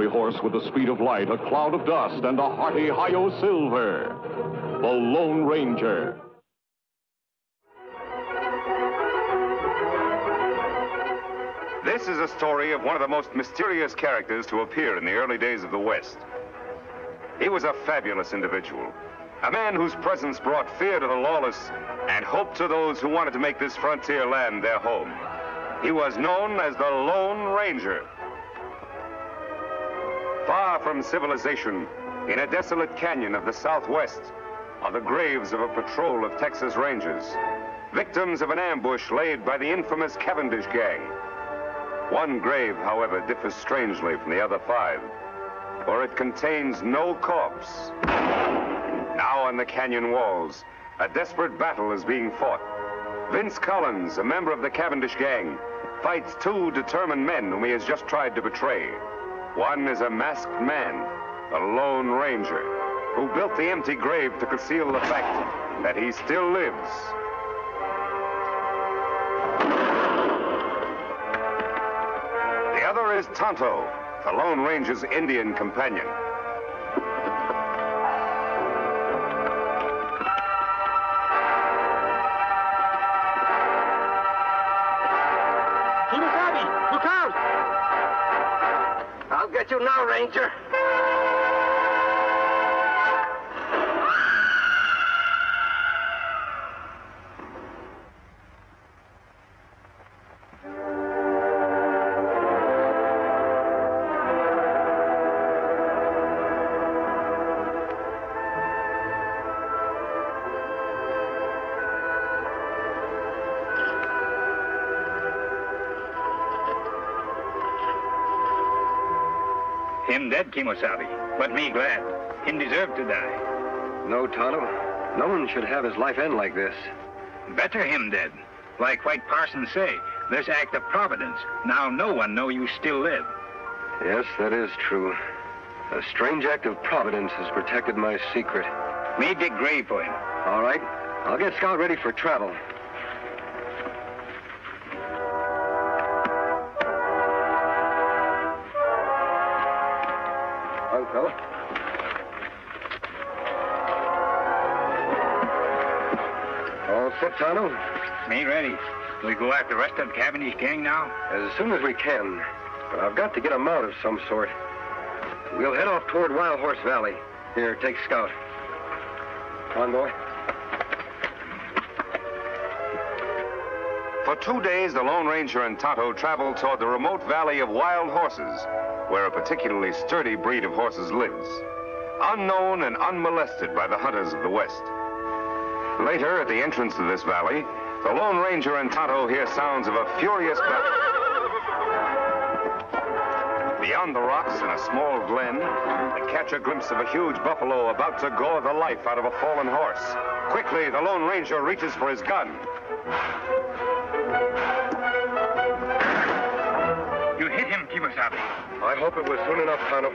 stationary horse with the speed of light, a cloud of dust, and a hearty Hi-Yo Silver. The Lone Ranger. This is a story of one of the most mysterious characters to appear in the early days of the West. He was a fabulous individual, a man whose presence brought fear to the lawless and hope to those who wanted to make this frontier land their home. He was known as the Lone Ranger. Far from civilization, in a desolate canyon of the Southwest, are the graves of a patrol of Texas Rangers, victims of an ambush laid by the infamous Cavendish gang. One grave, however, differs strangely from the other 5, for it contains no corpse. Now on the canyon walls, a desperate battle is being fought. Vince Collins, a member of the Cavendish gang, fights 2 determined men whom he has just tried to betray. One is a masked man, the Lone Ranger, who built the empty grave to conceal the fact that he still lives. The other is Tonto, the Lone Ranger's Indian companion. Kimasabi, look out! I'll get you now, Ranger. Him dead, Kimosabe, but me glad. Him deserved to die. No, Tonto. No one should have his life end like this. Better him dead. Like White Parson say, this act of providence. Now no one know you still live. Yes, that is true. A strange act of providence has protected my secret. Me dig grave for him. All right. I'll get Scout ready for travel. Fella. All set, Tonto? Me ready. We go after the rest of the Cavendish gang now? As soon as we can. But I've got to get a mount of some sort. We'll head off toward Wild Horse Valley. Here, take Scout. Come on, boy. For 2 days, the Lone Ranger and Tonto traveled toward the remote valley of Wild Horses, where a particularly sturdy breed of horses lives, unknown and unmolested by the hunters of the West. Later, at the entrance to this valley, the Lone Ranger and Tonto hear sounds of a furious battle. Beyond the rocks, in a small glen, they catch a glimpse of a huge buffalo about to gore the life out of a fallen horse. Quickly, the Lone Ranger reaches for his gun. You hit him, Kimosabe. I hope it was soon enough, Tonto.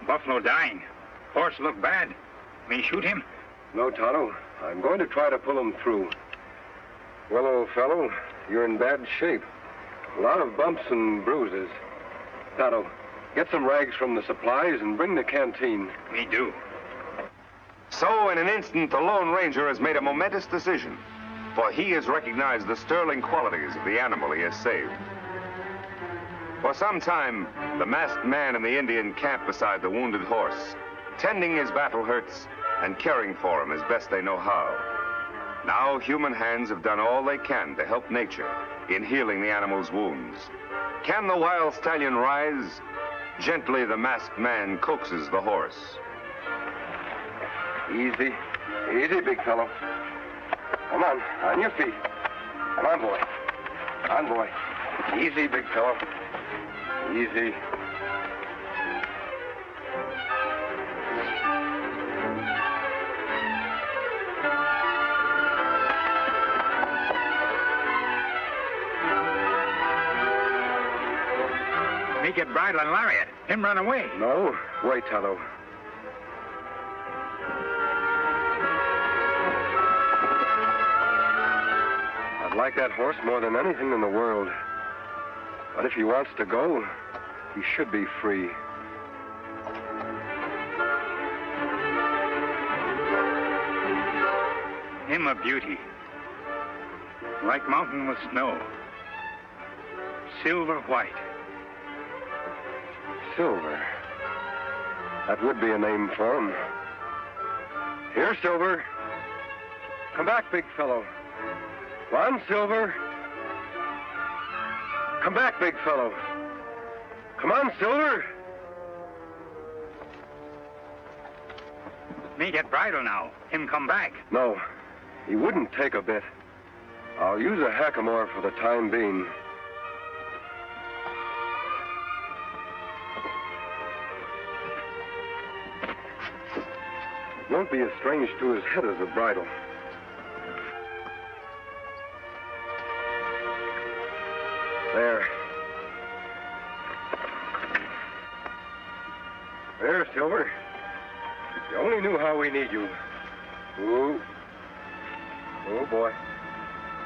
Buffalo dying. Horse look bad. Me shoot him? No, Tonto. I'm going to try to pull him through. Well, old fellow, you're in bad shape. A lot of bumps and bruises. Tonto, get some rags from the supplies and bring the canteen. Me do. So, in an instant, the Lone Ranger has made a momentous decision, for he has recognized the sterling qualities of the animal he has saved. For some time, the masked man and the Indian camp beside the wounded horse, tending his battle hurts and caring for him as best they know how. Now, human hands have done all they can to help nature in healing the animal's wounds. Can the wild stallion rise? Gently, the masked man coaxes the horse. Easy. Easy, big fellow. Come on your feet. Come on, boy. Come on, boy. Easy, big fellow. Easy. get bridle and lariat. Him run away. No, wait, Tonto. I'd like that horse more than anything in the world. But if he wants to go, he should be free. Him a beauty. Like mountain with snow. Silver white. Silver. That would be a name for him. Here, Silver. Come back, big fellow. Come on, Silver. Come back, big fellow. Come on, Silver. Me get bridle now. Him come back. No, he wouldn't take a bit. I'll use a hackamore for the time being. Won't be as strange to his head as a bridle. There. There, Silver. If you only knew how we need you. Ooh. Oh, boy.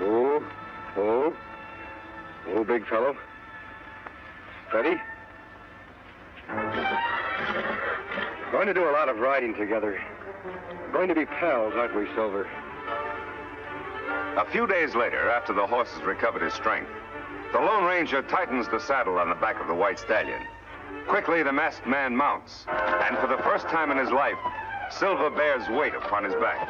Oh. Oh. Oh, big fellow. Steady. We're going to do a lot of riding together. We're going to be pals, aren't we, Silver? A few days later, after the horse has recovered his strength, the Lone Ranger tightens the saddle on the back of the white stallion. Quickly, the masked man mounts, and for the first time in his life, Silver bears weight upon his back.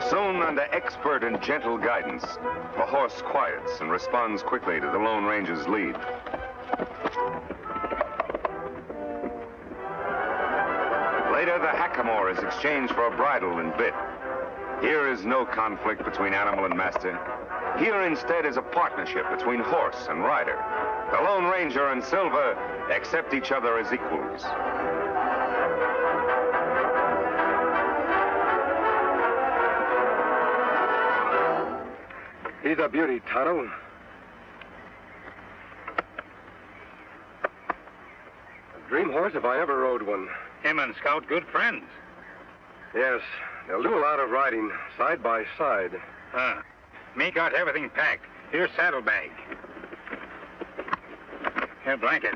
Soon, under expert and gentle guidance, the horse quiets and responds quickly to the Lone Ranger's lead. Later, the hackamore is exchanged for a bridle and bit. Here is no conflict between animal and master. Here instead is a partnership between horse and rider. The Lone Ranger and Silver accept each other as equals. He's a beauty, Tonto. A dream horse if I ever rode one. Him and Scout good friends. Yes, they'll do a lot of riding, side by side. Me got everything packed. Here's saddlebag. Here, blanket.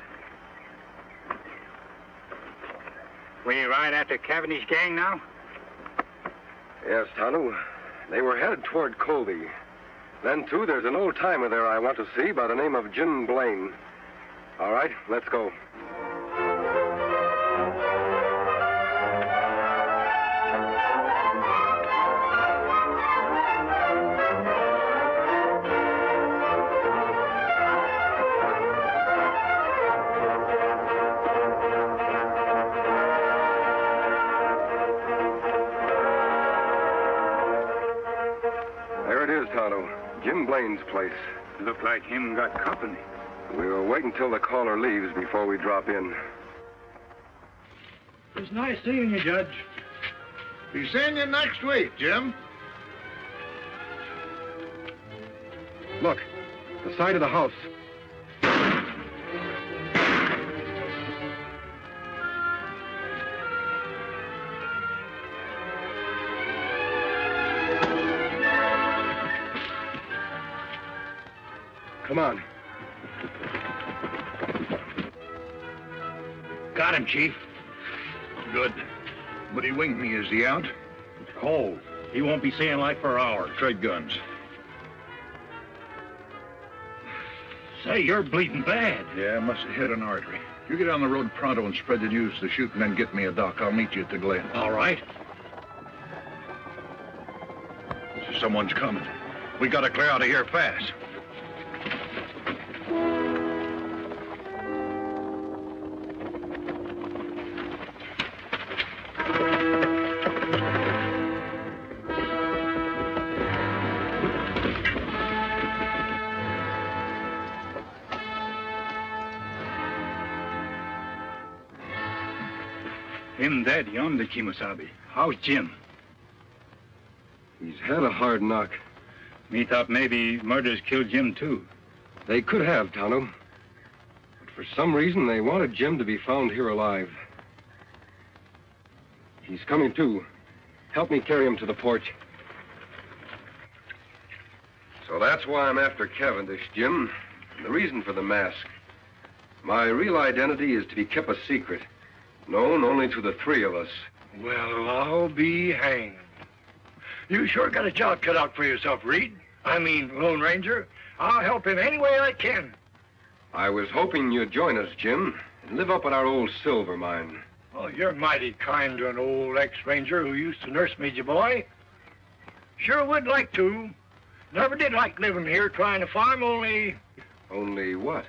We ride after Cavendish gang now? Yes, Tonto. They were headed toward Colby. Then, too, there's an old-timer there I want to see by the name of Jim Blaine. All right, let's go. There it is, Tonto. Jim Blaine's place. Look like him got company. We'll wait until the caller leaves before we drop in. It's nice seeing you, Judge. Be seeing you next week, Jim. Look, the side of the house. Come on. Got him, Chief. Good. But he winged me. Is he out? Cold. He won't be seeing light for hours. Trade guns. Say, you're bleeding bad. Yeah, must have hit an artery. You get on the road pronto and spread the news to shoot and then get me a doc. I'll meet you at the Glen. All right. Someone's coming. We gotta clear out of here fast. Him dead yonder, Kimosabe. How's Jim? He's had a hard knock. Me thought maybe murders killed Jim, too. They could have, Tonto. But for some reason, they wanted Jim to be found here alive. He's coming, too. Help me carry him to the porch. So that's why I'm after Cavendish, Jim. And the reason for the mask. My real identity is to be kept a secret, known only to the three of us. Well, I'll be hanged. You sure got a job cut out for yourself, Reed. I mean, Lone Ranger. I'll help in any way I can. I was hoping you'd join us, Jim, and live up at our old silver mine. Oh, you're mighty kind to an old ex-ranger who used to nurse me, boy. Sure would like to. Never did like living here trying to farm, only... Only what?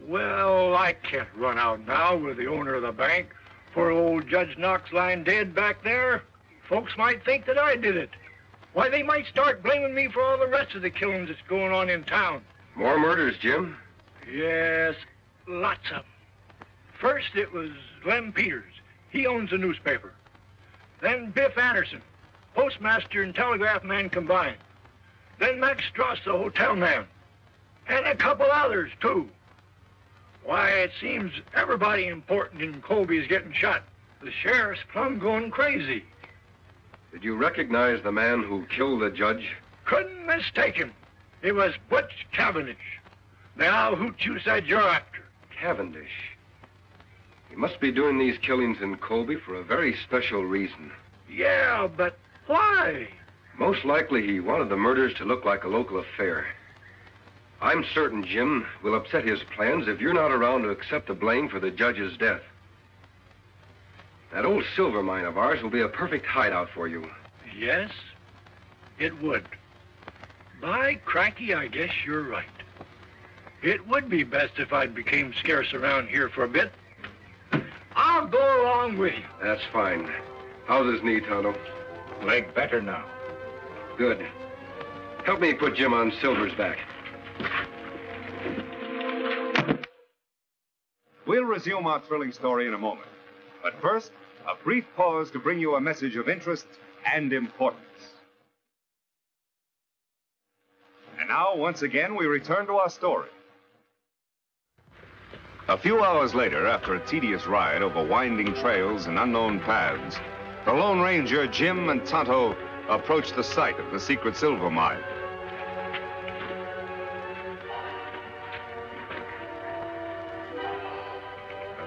Well, I can't run out now with the owner of the bank. Poor old Judge Knox lying dead back there. Folks might think that I did it. Why, they might start blaming me for all the rest of the killings that's going on in town. More murders, Jim? Yes, lots of them. First, it was Lem Peters. He owns a newspaper. Then Biff Anderson, postmaster and telegraph man combined. Then Max Strauss, the hotel man. And a couple others, too. Why, it seems everybody important in Colby is getting shot. The sheriff's plumb going crazy. Did you recognize the man who killed the judge? Couldn't mistake him. It was Butch Cavendish. Now, who you said you're after? Cavendish. He must be doing these killings in Colby for a very special reason. Yeah, but why? Most likely he wanted the murders to look like a local affair. I'm certain Jim will upset his plans if you're not around to accept the blame for the judge's death. That old silver mine of ours will be a perfect hideout for you. Yes, it would. By cranky, I guess you're right. It would be best if I became scarce around here for a bit. I'll go along with you. That's fine. How's his knee, Tonto? Leg better now. Good. Help me put Jim on Silver's back. We'll resume our thrilling story in a moment. But first, a brief pause to bring you a message of interest and importance. And now, once again, we return to our story. A few hours later, after a tedious ride over winding trails and unknown paths, the Lone Ranger, Jim, and Tonto approached the site of the secret silver mine.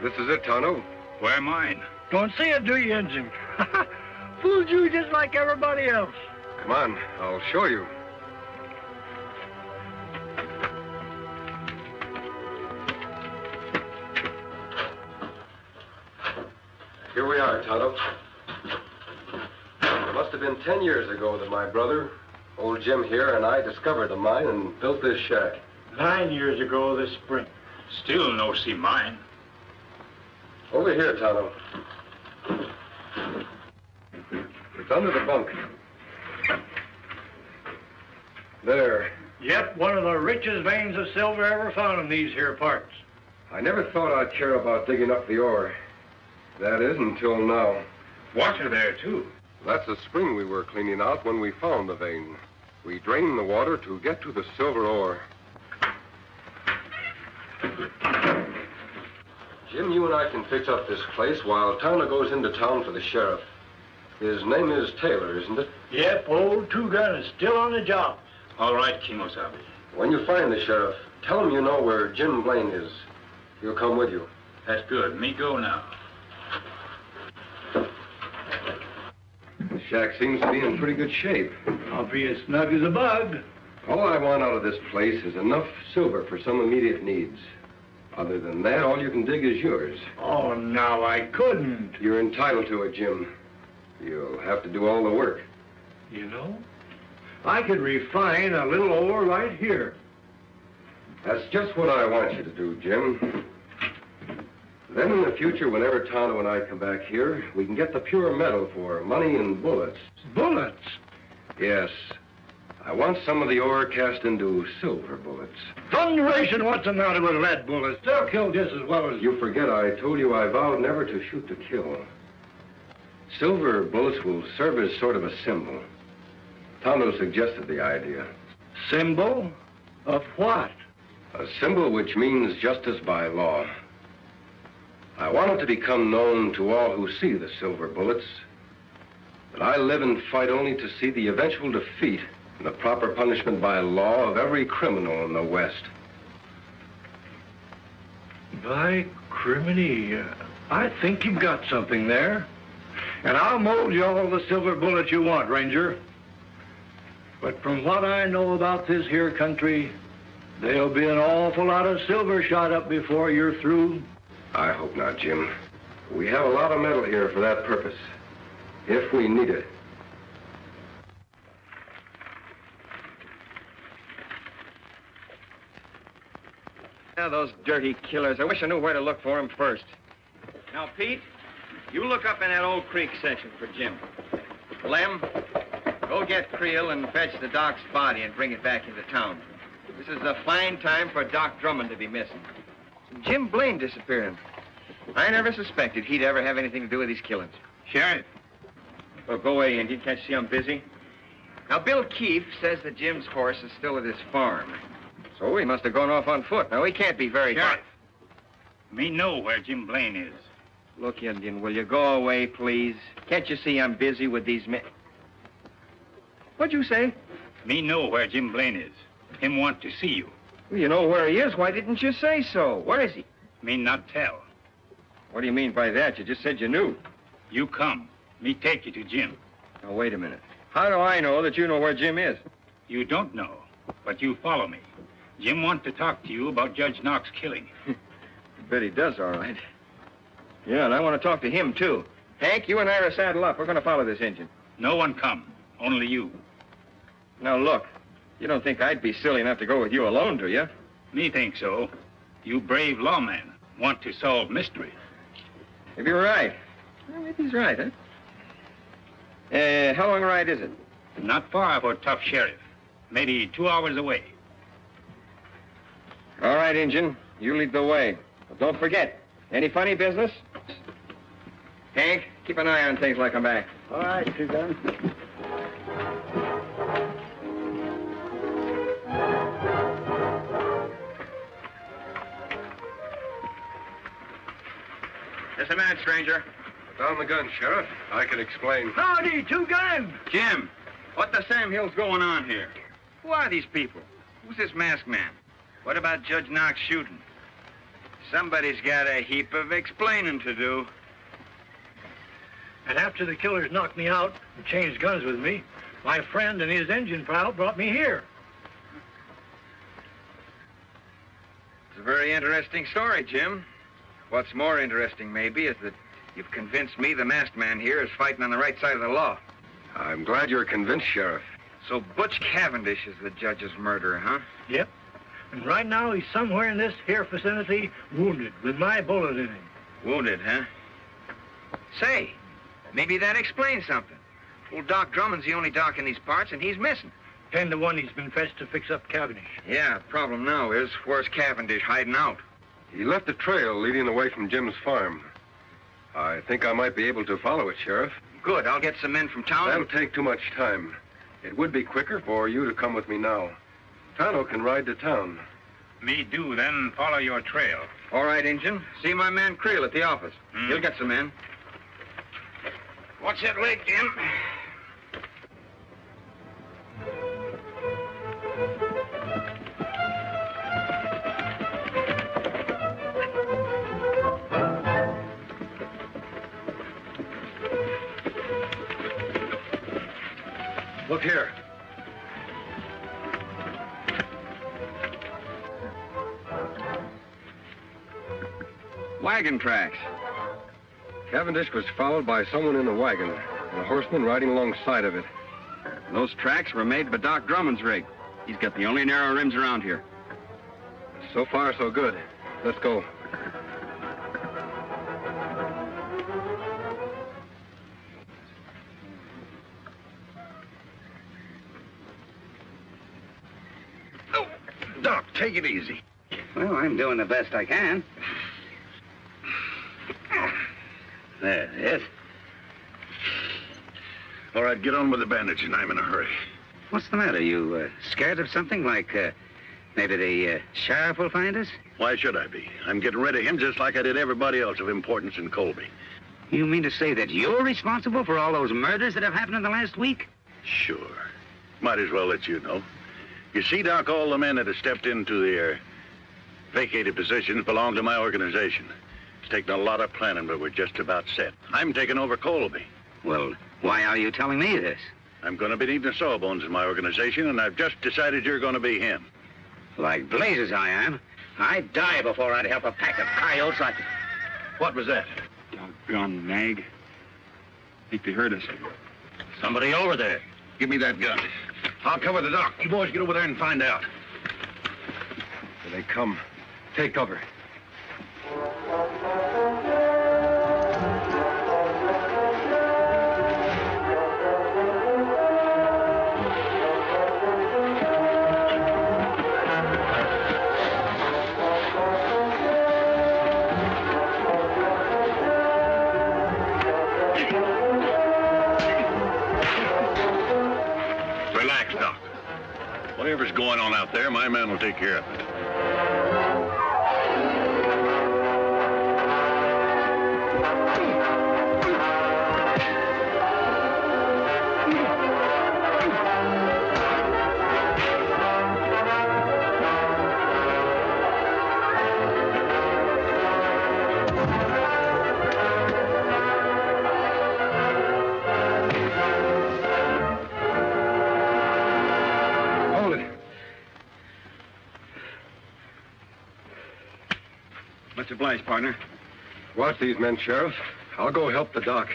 This is it, Tonto. Where mine? Don't see it, do you, Injun? Fooled you just like everybody else. Come on, I'll show you. Here we are, Tonto. It must have been 10 years ago that my brother, old Jim here, and I discovered the mine and built this shack. 9 years ago this spring. Still no see mine. Over here, Tonto. It's under the bunk. There. Yep, one of the richest veins of silver ever found in these here parts. I never thought I'd care about digging up the ore. That is, until now. Water there, too. That's the spring we were cleaning out when we found the vein. We drained the water to get to the silver ore. Jim, you and I can fix up this place while Tonto goes into town for the sheriff. His name is Taylor, isn't it? Yep, old Two-Gun is still on the job. All right, Kimosabe. When you find the sheriff, tell him you know where Jim Blaine is. He'll come with you. That's good. Me go now. The shack seems to be in pretty good shape. I'll be as snug as a bug. All I want out of this place is enough silver for some immediate needs. Other than that, all you can dig is yours. Oh, now I couldn't. You're entitled to it, Jim. You'll have to do all the work. You know, I could refine a little ore right here. That's just what I want you to do, Jim. Then in the future, whenever Tonto and I come back here, we can get the pure metal for money and bullets. Bullets? Yes. I want some of the ore cast into silver bullets. Thunderation, what's the matter with lead bullets? They'll kill just as well as... You forget I told you I vowed never to shoot to kill. Silver bullets will serve as sort of a symbol. Tonto suggested the idea. Symbol of what? A symbol which means justice by law. I want it to become known to all who see the silver bullets that I live and fight only to see the eventual defeat and the proper punishment by law of every criminal in the West. By criminy, I think you've got something there. And I'll mold you all the silver bullets you want, Ranger. But from what I know about this here country, there'll be an awful lot of silver shot up before you're through. I hope not, Jim. We have a lot of metal here for that purpose, if we need it. Now, those dirty killers. I wish I knew where to look for them first. Now, Pete, you look up in that old creek section for Jim. Lem, go get Creel and fetch the doc's body and bring it back into town. This is a fine time for Doc Drummond to be missing. Jim Blaine disappearing. I never suspected he'd ever have anything to do with these killings. Sheriff. Well, go away, Indian. Can't you see I'm busy? Now, Bill Keefe says that Jim's horse is still at his farm. So he must have gone off on foot. Now, he can't be very far. Sheriff. Me know where Jim Blaine is. Look, Indian, will you go away, please? Can't you see I'm busy with these men? What'd you say? Me know where Jim Blaine is. Him want to see you. Well, you know where he is. Why didn't you say so? Where is he? Me not tell. What do you mean by that? You just said you knew. You come. Me take you to Jim. Now, wait a minute. How do I know that you know where Jim is? You don't know, but you follow me. Jim want to talk to you about Judge Knox killing. I bet he does, all right. Yeah, and I want to talk to him, too. Hank, you and Ira saddle up. We're going to follow this engine. No one come. Only you. Now, look. You don't think I'd be silly enough to go with you alone, do you? Me think so. You brave lawman want to solve mystery. Maybe you're right. Well, maybe he's right, huh? How long a ride is it? Not far for tough sheriff. Maybe 2 hours away. All right, Injun. You lead the way. But don't forget, any funny business? Hank, keep an eye on things like I'm back. All right, Two-Gun. Just a minute, stranger. Down the gun, Sheriff. I can explain. Howdy, Two-Gun. Jim, what the Sam Hill's going on here? Who are these people? Who's this masked man? What about Judge Knox shooting? Somebody's got a heap of explaining to do. And after the killers knocked me out and changed guns with me, my friend and his engine pal brought me here. It's a very interesting story, Jim. What's more interesting, maybe, is that you've convinced me the masked man here is fighting on the right side of the law. I'm glad you're convinced, Sheriff. So Butch Cavendish is the judge's murderer, huh? Yep. And right now he's somewhere in this here vicinity, wounded, with my bullet in him. Wounded, huh? Say, maybe that explains something. Old Doc Drummond's the only doc in these parts, and he's missing. 10 to 1 he's been fetched to fix up Cavendish. Yeah, problem now is, where's Cavendish hiding out? He left a trail leading away from Jim's farm. I think I might be able to follow it, Sheriff. Good, I'll get some men from town. That'll take too much time. It would be quicker for you to come with me now. Tonto can ride to town. Me do then follow your trail. All right, Injun. See my man Creel at the office. He'll get some men. Watch that leg, Jim. Look here. Wagon tracks. Cavendish was followed by someone in the wagon, and a horseman riding alongside of it. Those tracks were made by Doc Drummond's rig. He's got the only narrow rims around here. So far, so good. Let's go. Doc, take it easy. Well, I'm doing the best I can. There it is. All right, get on with the bandaging. I'm in a hurry. What's the matter? You scared of something like maybe the sheriff will find us? Why should I be? I'm getting rid of him just like I did everybody else of importance in Colby. You mean to say that you're responsible for all those murders that have happened in the last week? Sure. Might as well let you know. You see, Doc, all the men that have stepped into their vacated positions belong to my organization. It's taken a lot of planning, but we're just about set. I'm taking over Colby. Well, why are you telling me this? I'm going to be needing Sawbones in my organization, and I've just decided you're going to be him. Like blazes I am. I'd die before I'd help a pack of coyotes like... What was that? Doggone nag. Think they heard us. Somebody over there. Give me that gun. I'll cover the dock. You boys get over there and find out. Here they come. Take cover. Relax, Doc. Whatever's going on out there, my man will take care of it. Much obliged, partner. Watch these men, Sheriff. I'll go help the doc.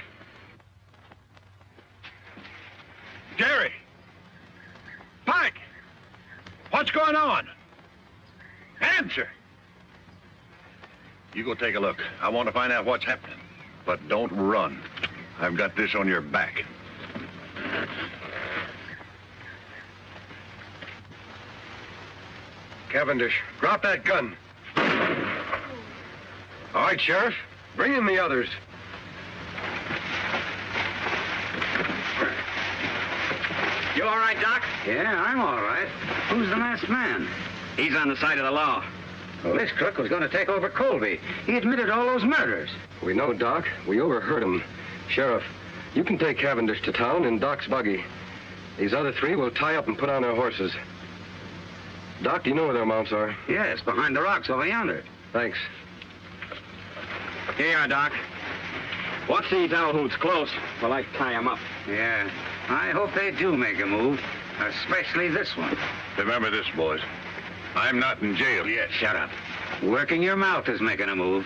Jerry! Pike! What's going on? Answer! You go take a look. I want to find out what's happening. But don't run. I've got this on your back. Cavendish, drop that gun. All right, Sheriff. Bring in the others. You all right, Doc? Yeah, I'm all right. Who's the masked man? He's on the side of the law. Well, this crook was going to take over Colby. He admitted all those murders. We know, Doc. We overheard him. Sheriff, you can take Cavendish to town in Doc's buggy. These other three will tie up and put on their horses. Doc, do you know where their mounts are? Yes, behind the rocks over yonder. Thanks. Here you are, Doc. Watch these owl-hoots close while I tie him up. Yeah, I hope they do make a move, especially this one. Remember this, boys. I'm not in jail yet. Shut up. Working your mouth is making a move.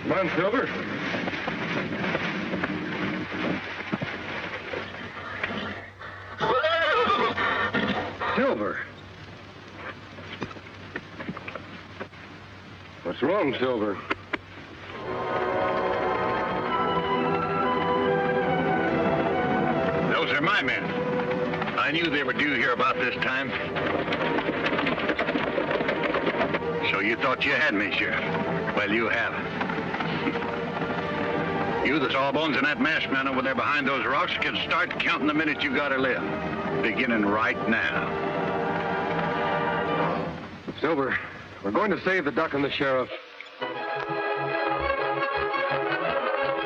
Come on, Silver. Silver. What's wrong, Silver? Those are my men. I knew they were due here about this time. So you thought you had me, Sheriff. Well, you haven't. You, the Sawbones, and that masked man over there behind those rocks can start counting the minutes you gotta live. Beginning right now. Silver, we're going to save the duck and the sheriff.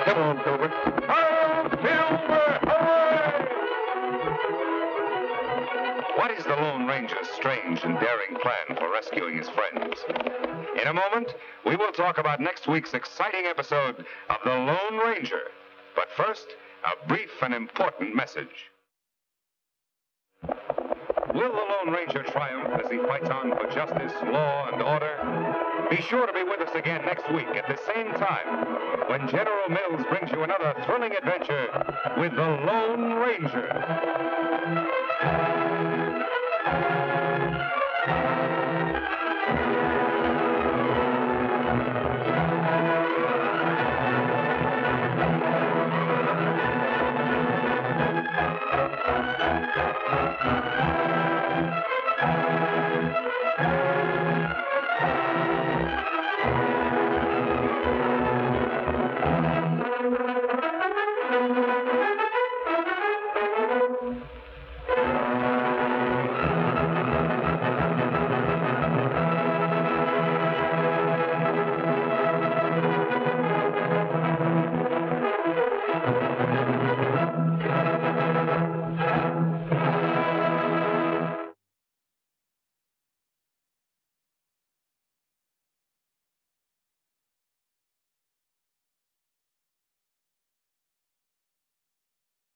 Come on, Silver. Oh, Silver! Hooray! What is the Lone Ranger's strange and daring plan for rescuing his friends? In a moment, we will talk about next week's exciting episode of The Lone Ranger. But first, a brief and important message. Will the Lone Ranger triumph as he fights on for justice, law, and order? Be sure to be with us again next week at the same time when General Mills brings you another thrilling adventure with the Lone Ranger.